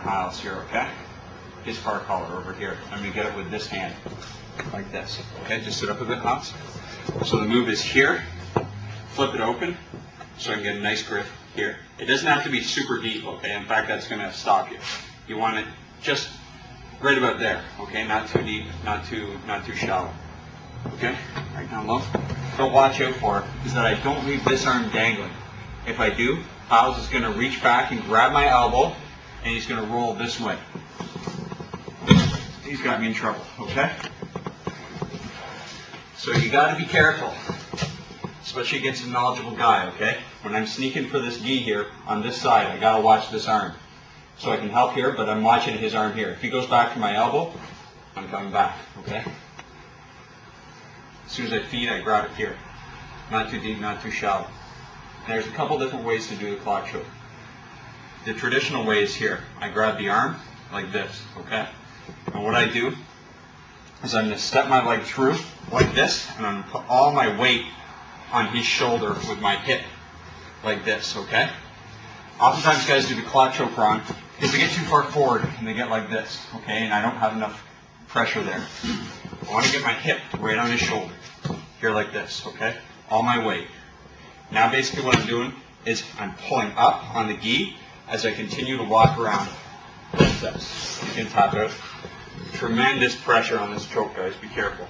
Hiles here, okay? His car collar over here. I'm going to get it with this hand, like this, okay? Just sit up a bit, Hiles. So the move is here, flip it open, so I can get a nice grip here. It doesn't have to be super deep, okay? In fact, that's going to stop you. You want it just right about there, okay? Not too deep, not too shallow, okay? Right down low. What to watch out for is that I don't leave this arm dangling. If I do, Hiles is going to reach back and grab my elbow, and he's going to roll this way. He's got me in trouble, okay? So you got to be careful, especially against a knowledgeable guy, okay? When I'm sneaking for this gi here on this side, I got to watch this arm. So I can help here, but I'm watching his arm here. If he goes back for my elbow, I'm coming back, okay? As soon as I feed, I grab it here. Not too deep, not too shallow. And there's a couple different ways to do the clock choke. The traditional way is here. I grab the arm like this, okay? And what I do is I'm going to step my leg through like this, and I'm going to put all my weight on his shoulder with my hip like this, okay? Oftentimes guys do the clock choke wrong because they get too far forward and they get like this, okay? And I don't have enough pressure there. I want to get my hip right on his shoulder, here like this, okay? All my weight. Now basically what I'm doing is I'm pulling up on the gi as I continue to walk around like this. You can tap out. Tremendous pressure on this choke, guys. Be careful.